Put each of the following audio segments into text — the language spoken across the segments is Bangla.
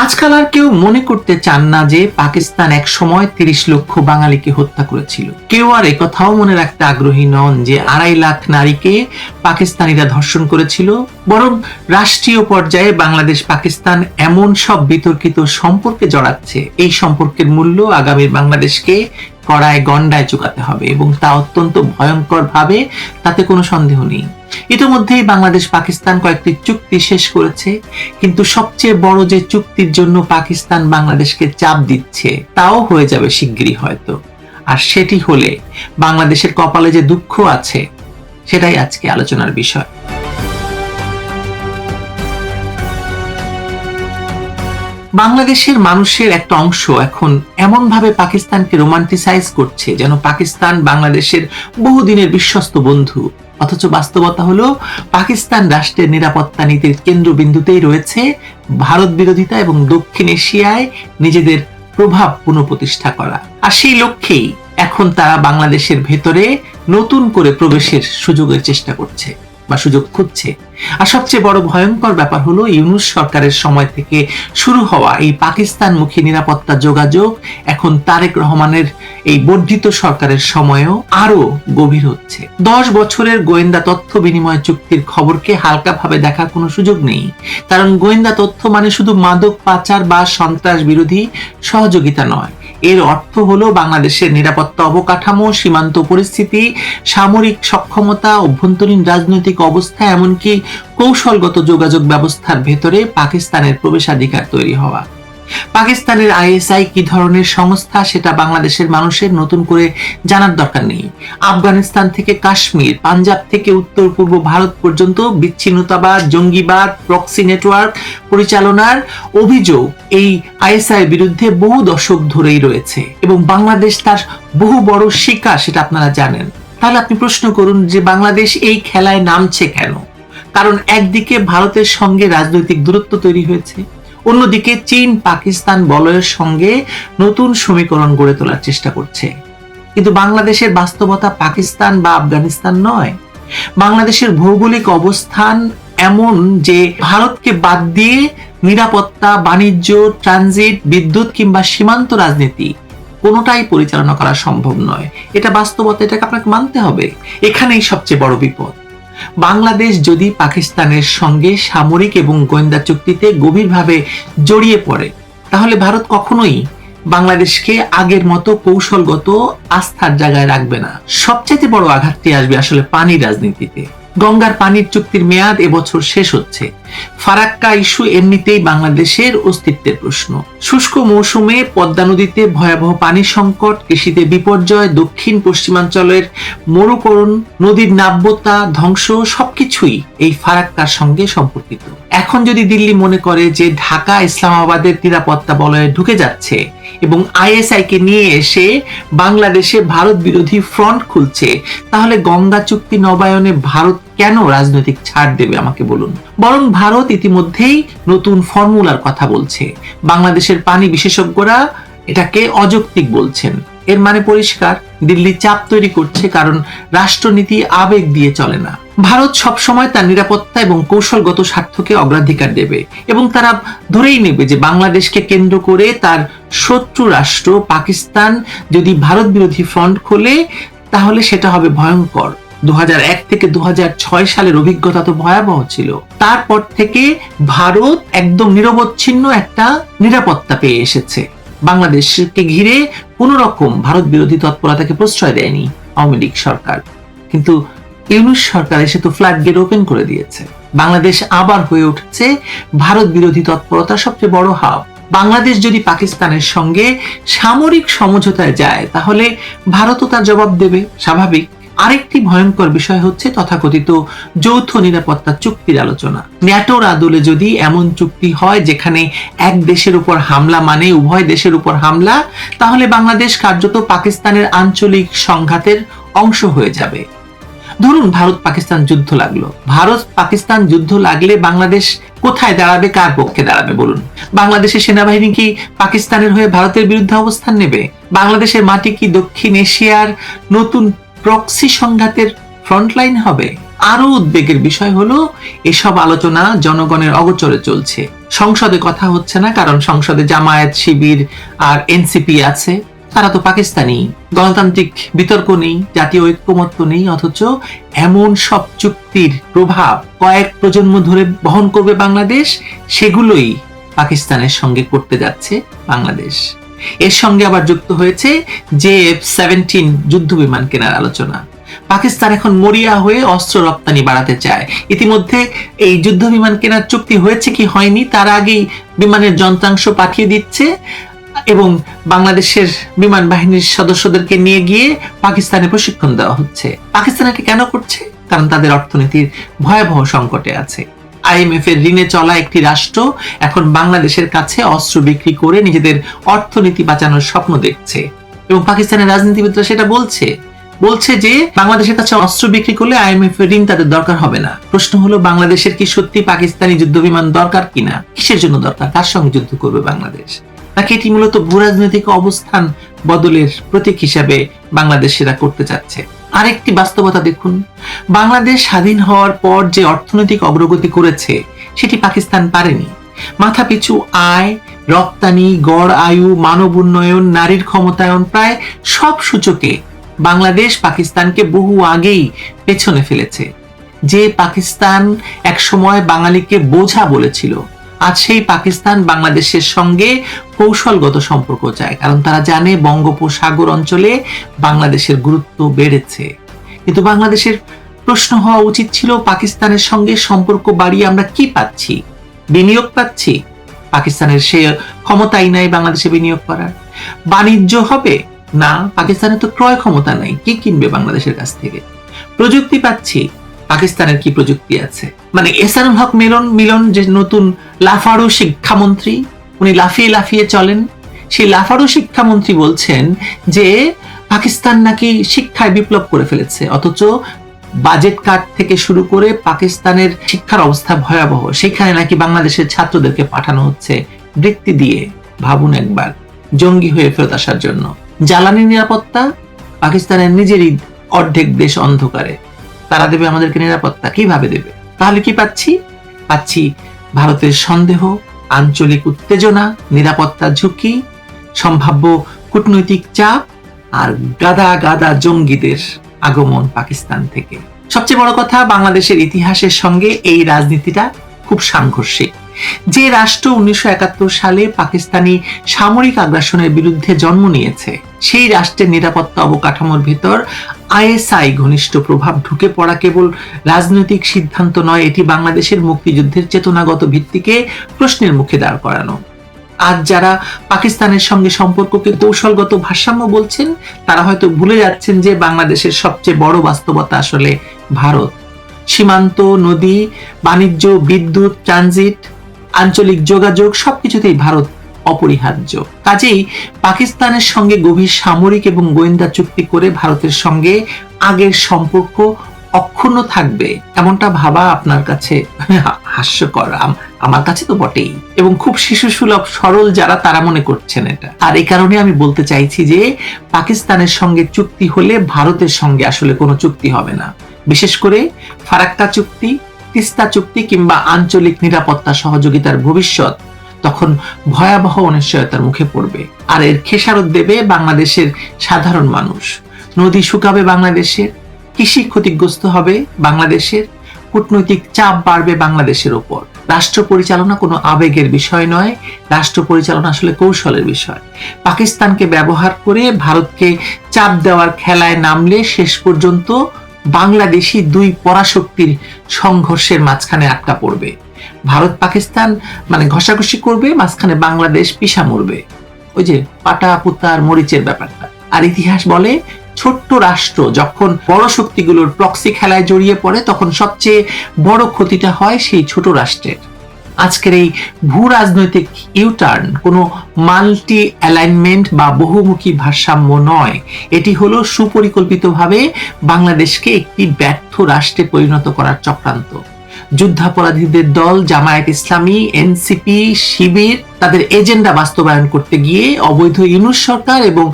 আজকাল আর কেউ মনে করতে চান না যে পাকিস্তান এক সময় ৩০ লক্ষ বাঙালিকে হত্যা করেছিল। কেউ আর একথাও মনে রাখতে আগ্রহী নন যে ২.৫ লাখ নারীকে পাকিস্তানিরা ধর্ষণ করেছিল। বরং রাষ্ট্রীয় পর্যায়ে বাংলাদেশ পাকিস্তান এমন সব বিতর্কিত সম্পর্কে জড়াচ্ছে, এই সম্পর্কের মূল্য আগামীর বাংলাদেশকে কড়ায় গন্ডায় চুকাতে হবে, এবং তা অত্যন্ত ভয়ঙ্কর ভাবে, তাতে কোনো সন্দেহ নেই। ইতিমধ্যেই বাংলাদেশ পাকিস্তান কয়েকটি চুক্তি শেষ করেছে, কিন্তু সবচেয়ে বড় যে চুক্তির জন্য পাকিস্তান বাংলাদেশকে চাপ দিচ্ছে তাও হয়ে যাবে শিগগিরই হয়তো। আর সেটি হলে বাংলাদেশের কপালে যে দুঃখ আছে সেটাই আজকে আলোচনার বিষয়। বাংলাদেশের মানুষের একটা অংশ এখন এমন ভাবে পাকিস্তানকে রোমান্টিসাইজ করছে যেন পাকিস্তান বাংলাদেশের বহুদিনের বিশ্বস্ত বন্ধু, অথচ বাস্তবতা হলো পাকিস্তান রাষ্ট্রের নিরাপত্তা নীতির কেন্দ্রবিন্দুতেই রয়েছে ভারত বিরোধিতা এবং দক্ষিণ এশিয়ায় নিজেদের প্রভাব পুনঃপ্রতিষ্ঠা করা। আর সেই লক্ষ্যেই এখন তারা বাংলাদেশের ভেতরে নতুন করে প্রবেশের সুযোগের চেষ্টা করছে বা সুযোগ খুঁজছে। আর সবচেয়ে বড় ভয়ঙ্কর ব্যাপার হলো ইউনূস সরকারের সময় থেকে শুরু হওয়া এই পাকিস্তানমুখী নিরাপত্তা যোগাযোগ এখন তারেক রহমানের এই বর্ধিত সরকারের সময়েও আরো গভীর হচ্ছে। 10 বছরের গোয়েন্দা তথ্য বিনিময় চুক্তির খবরকে হালকাভাবে দেখার কোনো সুযোগ নেই, কারণ গোয়েন্দা তথ্য মানে শুধু মাদক পাচার বা সন্ত্রাস বিরোধী সহযোগিতা নয়। এর অর্থ হলো বাংলাদেশের নিরাপত্তা অবকাঠামো, সীমান্ত পরিস্থিতি, সামরিক সক্ষমতা, অভ্যন্তরীণ রাজনৈতিক অবস্থা, এমনকি কৌশলগত যোগাযোগ ব্যবস্থার ভেতরে পাকিস্তানের প্রবেশাধিকার তৈরি হওয়া। পাকিস্তানের আইএসআই কি ধরনের সংস্থা সেটা বাংলাদেশের মানুষের নতুন করে জানার দরকার নেই। আফগানিস্তান থেকে কাশ্মীর, পাঞ্জাব থেকে উত্তর পূর্ব ভারত পর্যন্ত বিচ্ছিন্নতাবাদ, জঙ্গিবাদ, প্রক্সি নেটওয়ার্ক পরিচালনার অভিযোগ এই আইএসআই বিরুদ্ধে বহু দশক ধরেই রয়েছে, এবং বাংলাদেশ তার বহু বড় শিকার, সেটা আপনারা জানেন। তাহলে আপনি প্রশ্ন করুন যে বাংলাদেশ এই খেলায় নামছে কেন? কারণ একদিকে ভারতের সঙ্গে রাজনৈতিক দূরত্ব তৈরি হয়েছে, অন্যদিকে চীন পাকিস্তান বলয়ের সঙ্গে নতুন সমীকরণ গড়ে তোলার চেষ্টা করছে। কিন্তু বাংলাদেশের বাস্তবতা পাকিস্তান বা আফগানিস্তান নয়। বাংলাদেশের ভৌগোলিক অবস্থান এমন যে ভারতকে বাদ দিয়ে নিরাপত্তা, বাণিজ্য, ট্রানজিট, বিদ্যুৎ কিংবা সীমান্ত রাজনীতি কোনোটাই পরিচালনা করা সম্ভব নয়। এটা বাস্তবতা, এটাকে আপনাকে মানতে হবে। এখানেই সবচেয়ে বড় বিপদ। বাংলাদেশ যদি পাকিস্তানের সঙ্গে সামরিক এবং গোয়েন্দা চুক্তিতে গভীরভাবে জড়িয়ে পড়ে, তাহলে ভারত কখনোই বাংলাদেশকে আগের মতো কৌশলগত আস্থার জায়গায় রাখবে না। সবচেয়ে বড় আঘাতটি আসবে আসলে পানি রাজনীতিতে। গঙ্গার পানির চুক্তির মেয়াদ এবছর শেষ হচ্ছে। ফারাক্কা ইস্যু এমনিতেই বাংলাদেশের অস্তিত্বের প্রশ্ন। শুষ্ক মৌসুমে পদ্মা নদীতে ভয়াবহ পানি সংকট, কৃষিতে বিপর্যয়, দক্ষিণ পশ্চিমাঞ্চলের মরুকরণ, নদীর নাব্যতা, ধ্বংস সবকিছুই এই ফারাক্কার সঙ্গে সম্পর্কিত। এখন যদি দিল্লি মনে করে যে ঢাকা ইসলামাবাদের নিরাপত্তা বলয়ে ঢুকে যাচ্ছে এবং আইএসআই কে নিয়ে এসে বাংলাদেশে ভারত বিরোধী ফ্রন্ট খুলছে, তাহলে গঙ্গা চুক্তি নবায়নে ভারত কেন রাজনৈতিক ছাড় দেবে আমাকে বলুন? বরং ভারত ইতিমধ্যেই নতুন ফর্মুলার কথা বলছে। বাংলাদেশের পানি বিশেষজ্ঞরা এটাকে অযৌক্তিক বলছেন। এর মানে পরিষ্কার, দিল্লি চাপ তৈরি করছে, কারণ রাষ্ট্রনীতি আবেগ দিয়ে চলে না। ভারত সবসময় তার নিরাপত্তা এবং কৌশলগত স্বার্থকে অগ্রাধিকার দেবে, এবং তারা ধরেই নেবে যে বাংলাদেশকে কেন্দ্র করে তার শত্রু রাষ্ট্র পাকিস্তান যদি ভারত বিরোধী ফ্রন্ট খোলে, তাহলে সেটা হবে ভয়ঙ্কর। 2001 থেকে 2006 সালের অভিজ্ঞতা তো ভয়াবহ ছিল। তারপর থেকে ভারত একদম নিরবচ্ছিন্ন একটা নিরাপত্তা পেয়ে এসেছে। বাংলাদেশকে ঘিরে কোন রকম ভারত বিরোধী তৎপরতাকে প্রশ্রয় দেয়নি আওয়ামী লীগ সরকার, কিন্তু ইউনূস সরকার এসে তো ফ্ল্যাট গেট ওপেন করে দিয়েছে। বাংলাদেশ আবার হয়ে উঠছে ভারত বিরোধী তৎপরতার সবচেয়ে বড় হাব। বাংলাদেশ যদি পাকিস্তানের সঙ্গে সামরিক সমঝোতায় যায়, তাহলে ভারতও তার জবাব দেবে, স্বাভাবিক। আরেকটি ভয়ঙ্কর বিষয় হচ্ছে তথাকথিত যৌথ নিরাপত্তা চুক্তির আলোচনা। ন্যাটোর আদলে যদি এমন চুক্তি হয় যেখানে এক দেশের উপর হামলা মানে উভয় দেশের উপর হামলা, তাহলে বাংলাদেশ কার্যত পাকিস্তানের আঞ্চলিক সংঘাতের অংশ হয়ে যাবে। ধরুন ভারত পাকিস্তান যুদ্ধ লাগলো, ভারত পাকিস্তান যুদ্ধ লাগলে বাংলাদেশ কোথায় দাঁড়াবে, কার পক্ষে দাঁড়াবে বলুন? বাংলাদেশের সেনাবাহিনী কি পাকিস্তানের হয়ে ভারতের বিরুদ্ধে অবস্থান নেবে? বাংলাদেশের মাটি কি দক্ষিণ এশিয়ার নতুন প্রক্সি সংঘাতের ফ্রন্টলাইন হবে? আরো উদ্বেগের বিষয় হলো এসব আলোচনা জনগণের অগোচরে চলছে। সংসদে কথা হচ্ছে না, কারণ সংসদে জামায়াত, শিবির আর এনসিপি আছে। তারা তো পাকিস্তানি। গণতান্ত্রিক বিতর্ক নেই, জাতীয় ঐক্যমত্য নেই, অথচ এমন সব চুক্তির প্রভাব কয়েক প্রজন্ম ধরে বহন করবে বাংলাদেশ, সেগুলোই পাকিস্তানের সঙ্গে করতে যাচ্ছে বাংলাদেশ। এর সঙ্গে আবার যুক্ত হয়েছে JF-17 যুদ্ধ বিমান কেনার আলোচনা। পাকিস্তান এখন মরিয়া হয়ে অস্ত্র রপ্তানি বাড়াতে চায়। ইতিমধ্যে এই যুদ্ধ বিমান কেনার চুক্তি হয়েছে কি হয়নি তার আগেই বিমানের যন্ত্রাংশ পাঠিয়ে দিচ্ছে এবং বাংলাদেশের বিমান বাহিনীর সদস্যদেরকে নিয়ে গিয়ে পাকিস্তানে প্রশিক্ষণ দেওয়া হচ্ছে। পাকিস্তান এটা কেন করছে? কারণ তাদের অর্থনীতির ভয়াবহ সংকটে আছে। IMF এর ঋণে চলা একটি রাষ্ট্র এখন বাংলাদেশের কাছে অস্ত্র বিক্রি করে নিজেদের অর্থনীতি বাঁচানোর স্বপ্ন দেখছে এবং পাকিস্তানের রাজনীতিবিদরা সেটা বলছে যে বাংলাদেশের কাছে অস্ত্র বিক্রি করলে IMF এর ঋণ তাদের দরকার হবে না। প্রশ্ন হলো, বাংলাদেশের কি সত্যি পাকিস্তানি যুদ্ধ বিমান দরকার কিনা? কিসের জন্য দরকার? কার সঙ্গে যুদ্ধ করবে বাংলাদেশ? নাকি এটি মূলত ভূরাজনৈতিক অবস্থান বদলের প্রতীক হিসাবে বাংলাদেশিরা করতে চাচ্ছে? আরেকটি বাস্তবতা দেখুন, বাংলাদেশ স্বাধীন হওয়ার পর যে অর্থনৈতিক অগ্রগতি করেছে সেটি পাকিস্তান পারেনি। মাথাপিছু আয়, রপ্তানি, গড় আয়ু, মানব উন্নয়ন, নারীর ক্ষমতায়ন, প্রায় সব সূচকে বাংলাদেশ পাকিস্তানকে বহু আগেই পেছনে ফেলেছে। যে পাকিস্তান এক সময় বাঙালিকে বোঝা বলেছিল, আজ সেই পাকিস্তান বাংলাদেশের সঙ্গে কৌশলগত সম্পর্ক চায়, কারণ তারা জানে বঙ্গোপসাগর অঞ্চলে বাংলাদেশের গুরুত্ব বেড়েছে। কিন্তু বাংলাদেশের প্রশ্ন হওয়া উচিত ছিল, পাকিস্তানের সঙ্গে সম্পর্ক বাড়িয়ে আমরা কি পাচ্ছি? বিনিয়োগ পাচ্ছি? পাকিস্তানের সে ক্ষমতাই নাই বাংলাদেশে বিনিয়োগ করার। বাণিজ্য হবে না, পাকিস্তানের তো ক্রয় ক্ষমতা নাই, কি কিনবে বাংলাদেশের কাছ থেকে? প্রযুক্তি পাচ্ছি? পাকিস্তানের কি প্রযুক্তি আছে? মানে এহসানুল হক মিলন যে নতুন লাফারু শিক্ষামন্ত্রী, উনি লাফিয়ে লাফিয়ে চলেন, সেই লাফারু শিক্ষামন্ত্রী বলছেন যে পাকিস্তান নাকি শিক্ষায় বিপ্লব করে ফেলেছে, অথচ বাজেট কাট থেকে শুরু করে পাকিস্তানের শিক্ষার অবস্থা ভয়াবহ। সেখানে নাকি বাংলাদেশের ছাত্রদেরকে পাঠানো হচ্ছে বৃত্তি দিয়ে। ভাবুন একবার, জঙ্গি হয়ে ফেরত আসার জন্য। জ্বালানি নিরাপত্তা, পাকিস্তানের নিজেরই অর্ধেক দেশ অন্ধকারে, তারা দেবে আমাদেরকে নিরাপত্তা? কিভাবে দেবে? তাহলে কি পাচ্ছি ভারতের সন্দেহ, আঞ্চলিক উত্তেজনা, নিরাপত্তা ঝুঁকি, সম্ভাব্য কূটনৈতিক চাপ আর গাদা গাদা জঙ্গিদের আগমন পাকিস্তান থেকে। সবচেয়ে বড় কথা, বাংলাদেশের ইতিহাসের সঙ্গে এই রাজনীতিটা খুব সাংঘর্ষিক। যে রাষ্ট্র 1971 সালে পাকিস্তানি সামরিক আগ্রাসনের বিরুদ্ধে জন্ম নিয়েছে, সেই রাষ্ট্রের নিরাপত্তা অবকাঠামোর ভিতর ISI ঘনিষ্ঠ প্রভাব ঢুকে পড়া কেবল রাজনৈতিক সিদ্ধান্ত নয়, এটি বাংলাদেশের মুক্তিযুদ্ধের চেতনাগত ভিত্তিকে প্রশ্নের মুখে দাঁড় করানো। আজ যারা পাকিস্তানের সঙ্গে সম্পর্ককে কৌশলগত ভারসাম্য বলছেন, তারা হয়তো ভুলে যাচ্ছেন যে বাংলাদেশের সবচেয়ে বড় বাস্তবতা আসলে ভারত। সীমান্ত, নদী, বাণিজ্য, বিদ্যুৎ, ট্রানজিট, আঞ্চলিক যোগাযোগ সবকিছুতেই ভারত অপরিহার্য। কাজেই পাকিস্তানের সঙ্গে গভীর সামরিক এবং গোয়েন্দা চুক্তি করে ভারতের সঙ্গে আগের সম্পর্ক অক্ষুণ্ণ থাকবে, এমনটা ভাবা আপনার কাছে হাস্যকর। আমার কাছে তো বটেই, এবং খুব শিশুসুলভ সরল যারা, তারা মনে করছেন এটা। আর এই কারণে আমি বলতে চাইছি যে পাকিস্তানের সঙ্গে চুক্তি হলে ভারতের সঙ্গে আসলে কোনো চুক্তি হবে না। বিশেষ করে ফারাক্কা চুক্তি, তিস্তা চুক্তি কিংবা আঞ্চলিক নিরাপত্তা সহযোগিতার ভবিষ্যৎ তখন ভয়াবহ অনিশ্চয়তার মুখে পড়বে। আর এর খেসারত দেবে বাংলাদেশের সাধারণ মানুষ। নদী শুকাবে বাংলাদেশের, কৃষি ক্ষতিগ্রস্ত হবে বাংলাদেশের, কূটনৈতিক চাপ বাড়বে বাংলাদেশের উপর। রাষ্ট্র পরিচালনা কোনো আবেগের বিষয় নয়, রাষ্ট্র পরিচালনা আসলে কৌশলের বিষয়। পাকিস্তানকে ব্যবহার করে ভারতকে চাপ দেওয়ার খেলায় নামলে শেষ পর্যন্ত বাংলাদেশি দুই পরাশক্তির সংঘর্ষের মাঝখানে আটকা পড়বে। ভারত পাকিস্তান মানে ঘষাঘষি করবে, মাঝখানে বাংলাদেশ পিষা মরবে। ওই যে পাটা পুতার মরিচের ব্যাপারটা। আর ইতিহাস বলে, ছোট্ট রাষ্ট্র যখন বড় শক্তিগুলোর প্রক্সি খেলায় জড়িয়ে পড়ে, তখন সবচেয়ে বড় ক্ষতিটা হয় সেই ছোট রাষ্ট্রের। আজকের এই ভূ রাজনৈতিক ইউটার্ন কোনো মাল্টি অ্যালাইনমেন্ট বা বহুমুখী ভারসাম্য নয়, এটি হলো সুপরিকল্পিতভাবে বাংলাদেশকে একটি ব্যর্থ রাষ্ট্রে পরিণত করার চক্রান্ত। যুদ্ধাপরাধীদের দল জামায়াত ইসলামী, এনসিপি, শিবির তাদের এজেন্ডা বাস্তবায়ন করতে গিয়ে অবৈধ ইউনূস সরকার এবং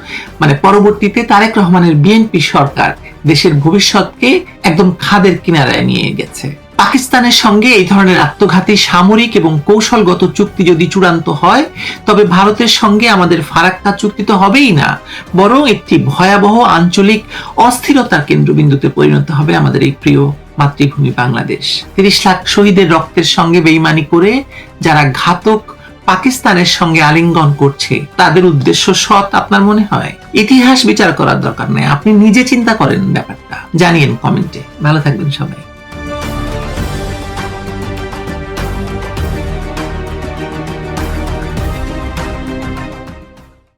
পরবর্তীতে তারেক রহমানের বিএনপি সরকার দেশের ভবিষ্যৎকে একদম খাদের কিনারায় নিয়ে গেছে। পাকিস্তানের সঙ্গে এই ধরনের আত্মঘাতী সামরিক এবং কৌশলগত চুক্তি যদি চূড়ান্ত হয়, তবে ভারতের সঙ্গে আমাদের ফারাক্কা চুক্তি তো হবেই না, বরং একটি ভয়াবহ আঞ্চলিক অস্থিরতার কেন্দ্রবিন্দুতে পরিণত হবে আমাদের এই প্রিয় মাতৃভূমি বাংলাদেশ। 30 লাখ শহীদের রক্তের সঙ্গে বেইমানি করে যারা ঘাতক পাকিস্তানের সঙ্গে আলিঙ্গন করছে, তাদের উদ্দেশ্য সৎ আপনার মনে হয়? ইতিহাস বিচার করার দরকার নেই, আপনি নিজে চিন্তা করেন ব্যাপারটা, জানিয়েন কমেন্টে। ভালো থাকবেন সবাই।